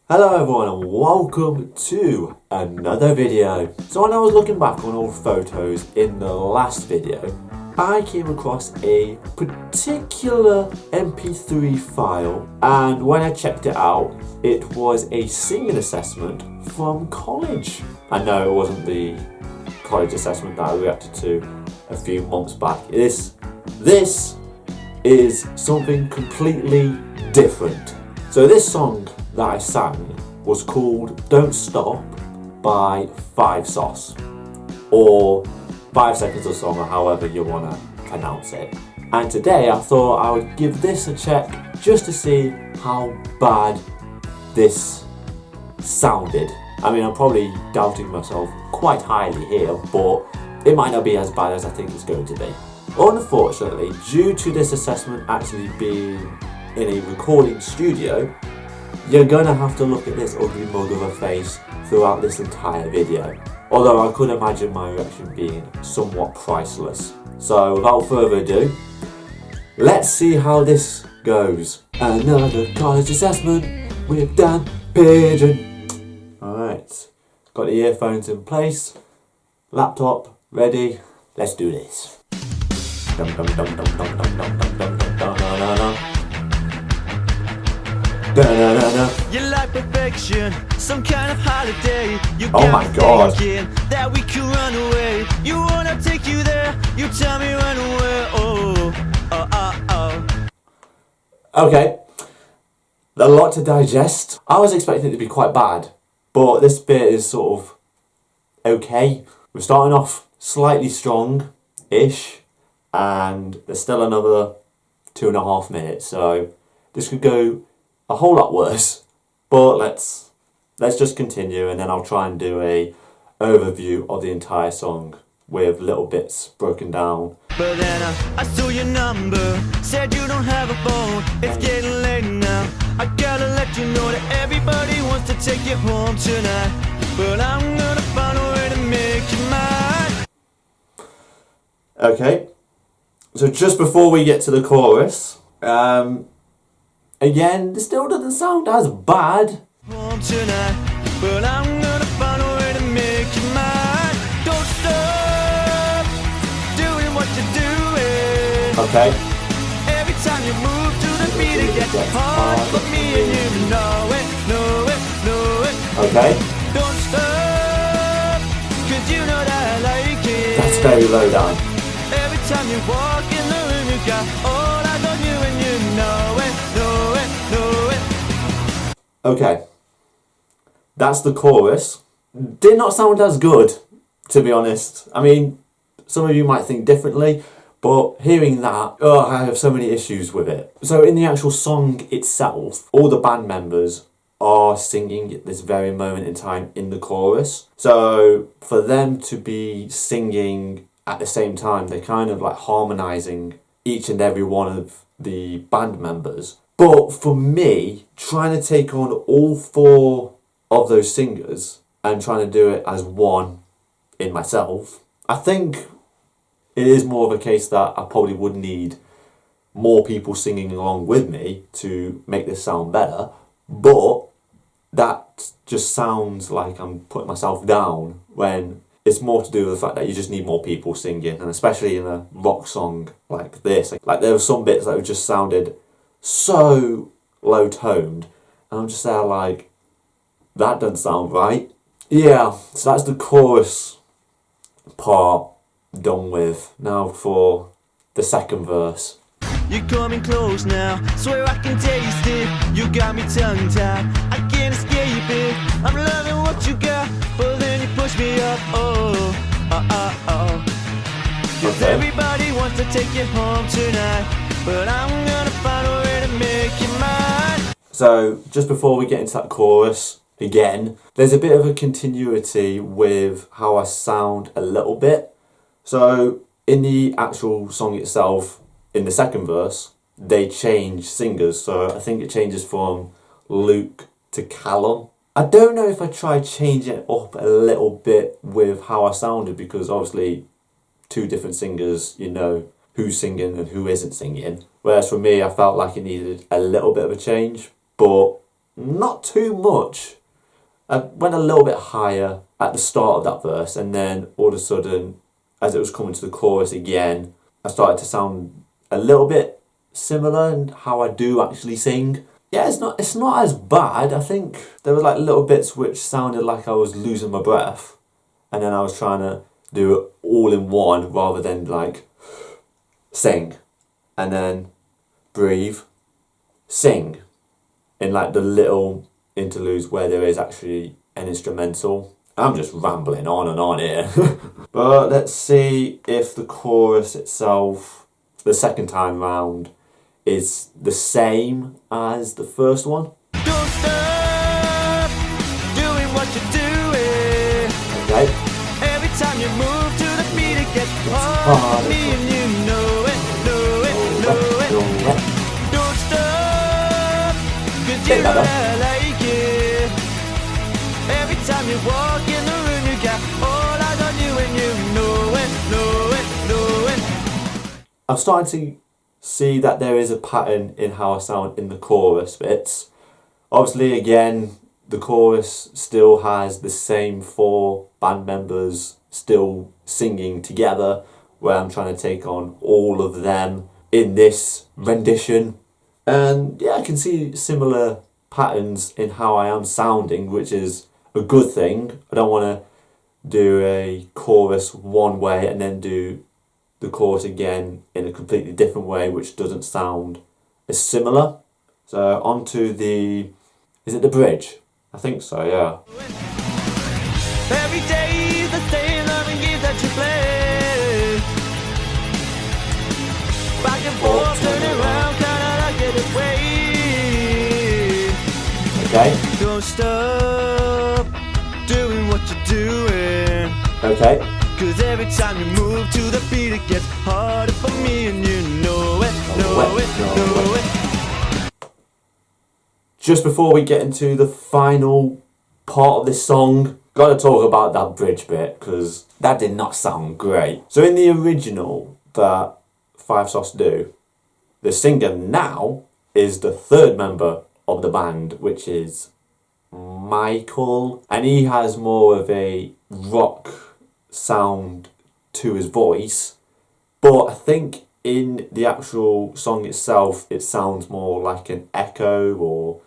Hello everyone and welcome to another video. So when I was looking back on old photos in the last video, I came across a particular MP3 file, and when I checked it out, it was a singing assessment from college. I know it wasn't the college assessment that I reacted to a few months back. This is something completely different. So this song that I sang was called Don't Stop by 5 Sauce, or 5 Seconds of Song, or however you want to pronounce it. And today I thought I would give this a check just to see how bad this sounded. I mean, I'm probably doubting myself quite highly here, but it might not be as bad as I think it's going to be. Unfortunately, due to this assessment actually being in a recording studio, you're going to have to look at this ugly mug of a face throughout this entire video. Although I could imagine my reaction being somewhat priceless. So without further ado, let's see how this goes. Another college assessment with Dan Pidgeon. Alright, got the earphones in place, laptop ready, let's do this. Dum dum dum dum dum dum dum dum dum dum dum. You like perfection, some kind of holiday. You oh my god, that we can run away. You wanna take you there, you tell me run away. Okay, a lot to digest. I was expecting it to be quite bad, but this bit is sort of okay. We're starting off slightly strong-ish, and there's still another 2.5 minutes, so this could go a whole lot worse. But let's just continue, and then I'll try and do a overview of the entire song with little bits broken down. But then I stole your number, said you don't have a phone. It's getting late now, I gotta let you know that everybody wants to take you home tonight. But I'm gonna find a way to make you mine. Okay, so just before we get to the chorus, again, this still doesn't sound as bad. Home tonight, but I'm gonna find a way to make you mine. Don't stop doing what you're doing. Okay. Every time you move to the beat, it gets hard for me, and you know it, know it, know it. Okay. Don't stop, 'cause you know that I like it. That's very low down. Every time you walk in the room, you got all eyes on you, and you know it, know it, know it. Okay. That's the chorus. Did not sound as good, to be honest. I mean, some of you might think differently, but hearing that, I have so many issues with it. So in the actual song itself, all the band members are singing at this very moment in time in the chorus. So for them to be singing at the same time, they're kind of like harmonizing each and every one of the band members. But for me, trying to take on all 4 of those singers and trying to do it as one in myself, I think it is more of a case that I probably would need more people singing along with me to make this sound better. But that just sounds like I'm putting myself down, when it's more to do with the fact that you just need more people singing, and especially in a rock song like this. Like there were some bits that have just sounded so low toned, and I'm just there like, that doesn't sound right. Yeah, so that's the chorus part done with. Now for the second verse. You're coming close now, swear I can taste it. You got me tongue tied, I can't escape it. I'm loving what you got, but then you push me up. Cause Okay. everybody wants to take you home tonight, but I'm gonna find a way to make you mine. So just before we get into that chorus, again, there's a bit of a continuity with how I sound a little bit. So in the actual song itself, in the second verse, they change singers. So I think it changes from Luke to Callum. I don't know if I tried changing it up a little bit with how I sounded, because obviously 2 different singers, you know who's singing and who isn't singing. Whereas for me, I felt like it needed a little bit of a change, but not too much. I went a little bit higher at the start of that verse, and then all of a sudden, as it was coming to the chorus again, I started to sound a little bit similar in how I do actually sing. Yeah, it's not as bad. I think there were like little bits which sounded like I was losing my breath, and then I was trying to do it all in one rather than like sing and then breathe, sing in like the little interludes where there is actually an instrumental. I'm just rambling on and on here. But let's see if the chorus itself, the second time round, is the same as the first one. Don't stop doing what you're doing. Okay. Every time you move to the beat, it gets harder. Me and you know it, know it, know it. Don't stop, 'cause you know I like it. Every time you walk in the room, you got all eyes on you, and you know it, know it, know it. I'm starting to see that there is a pattern in how I sound in the chorus bits. Obviously, again, the chorus still has the same 4 band members still singing together, where I'm trying to take on all of them in this rendition. And yeah, I can see similar patterns in how I am sounding, which is a good thing. I don't want to do a chorus one way and then do the chorus again in a completely different way, which doesn't sound as similar. So on to is it the bridge? I think so, yeah. Every day the same loving games that you play. Back and forth, turning around, kinda like it away. Okay. Don't stop doing what you're doing. Okay. 'Cause every time you move to the beat, it gets harder for me, and you know it, know it, know it. Just before we get into the final part of this song, gotta talk about that bridge bit, because that did not sound great. So in the original that Five Sauce do, the singer now is the 3rd member of the band, which is Michael, and he has more of a rock sound to his voice, but I think in the actual song itself it sounds more like an echo, or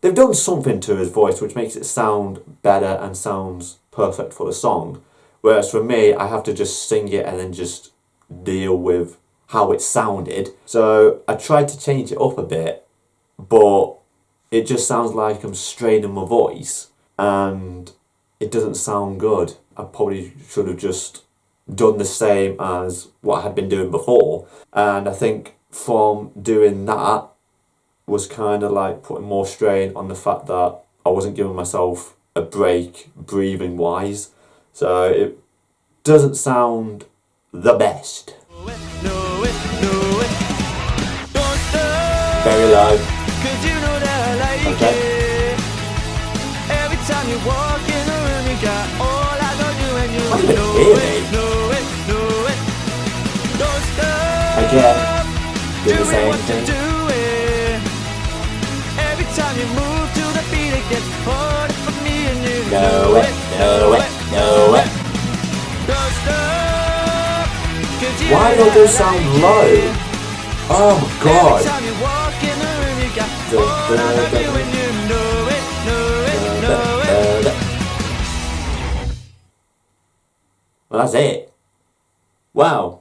they've done something to his voice which makes it sound better and sounds perfect for the song, whereas for me I have to just sing it and then just deal with how it sounded. So I tried to change it up a bit, but it just sounds like I'm straining my voice and it doesn't sound good. I probably should have just done the same as what I had been doing before, and I think from doing that was kind of like putting more strain on the fact that I wasn't giving myself a break breathing wise, so it doesn't sound the best. Very low. Okay. Every time you walk in the room, you got all eyes on you, and you I can know hear it, me. know it, know it. Don't stop Again, do the doing same what you're thing. doing. Every time you move to the beat, it gets harder for me, and you Know it, know it, know it. Don't stop, 'cause you Why know do those I sound like low? it. Oh my god. Every time you walk in the room, you got all eyes on you, and you know it, know it, know it. Well, that's it. Wow.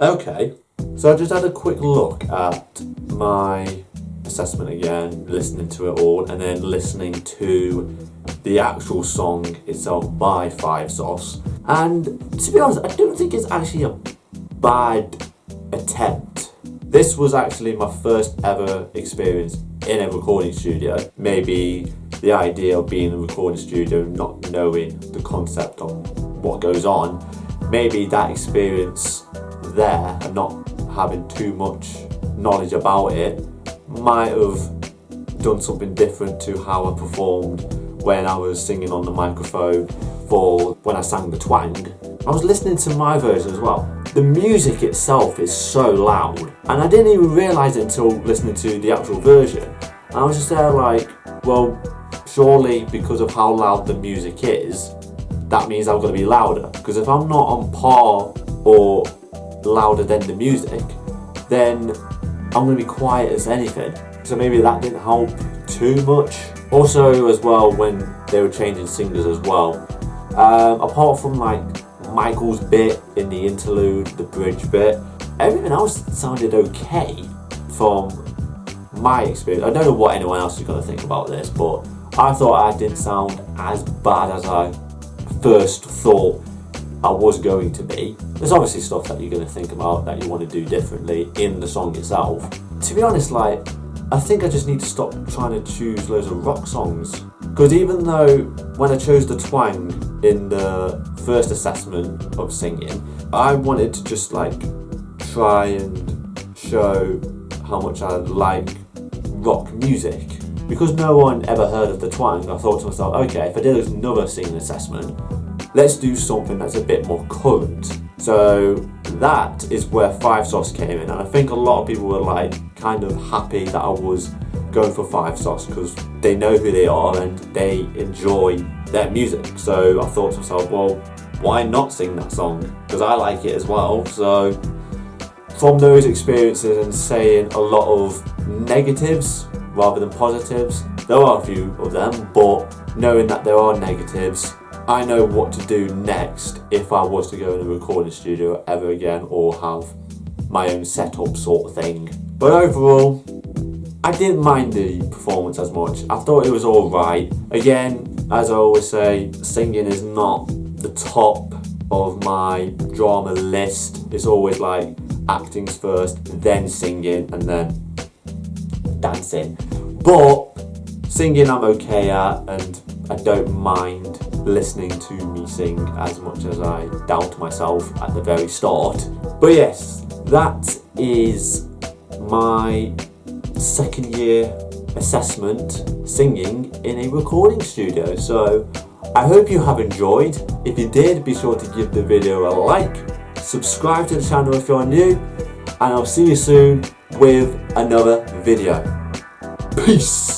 Okay. So I just had a quick look at my assessment again, listening to it all, and then listening to the actual song itself by Five Sauce. And to be honest, I don't think it's actually a bad attempt. This was actually my first ever experience in a recording studio. Maybe the idea of being in a recording studio, not knowing the concept of what goes on, maybe that experience there and not having too much knowledge about it might have done something different to how I performed when I was singing on the microphone for when I sang the twang. I was listening to my version as well. The music itself is so loud, and I didn't even realise it until listening to the actual version. And I was just there like, well, surely because of how loud the music is, that means I'm going to be louder. Because if I'm not on par or louder than the music, then I'm going to be quiet as anything. So maybe that didn't help too much. Also as well, when they were changing singers as well, apart from like Michael's bit in the interlude, the bridge bit, everything else sounded okay from my experience. I don't know what anyone else is going to think about this, but I thought I didn't sound as bad as I first thought I was going to be. There's obviously stuff that you're going to think about that you want to do differently in the song itself. To be honest, like, I think I just need to stop trying to choose loads of rock songs. Because even though when I chose the twang in the first assessment of singing, I wanted to just like try and show how much I like rock music. Because no one ever heard of the twang, I thought to myself, okay, if I did another singing assessment, let's do something that's a bit more current. So that is where 5 Sauce came in, and I think a lot of people were like kind of happy that I was going for 5 Sauce because they know who they are and they enjoy their music. So I thought to myself, well, why not sing that song? Because I like it as well. So from those experiences and saying a lot of negatives rather than positives, there are a few of them, but knowing that there are negatives, I know what to do next if I was to go in a recording studio ever again or have my own setup sort of thing. But overall, I didn't mind the performance as much. I thought it was alright. Again, as I always say, singing is not the top of my drama list. It's always like acting's first, then singing, and then dancing. But singing I'm okay at, and I don't mind listening to me sing as much as I doubt myself at the very start. But yes, that is my second year assessment singing in a recording studio. So I hope you have enjoyed. If you did, be sure to give the video a like, subscribe to the channel if you're new, and I'll see you soon with another video. Peace!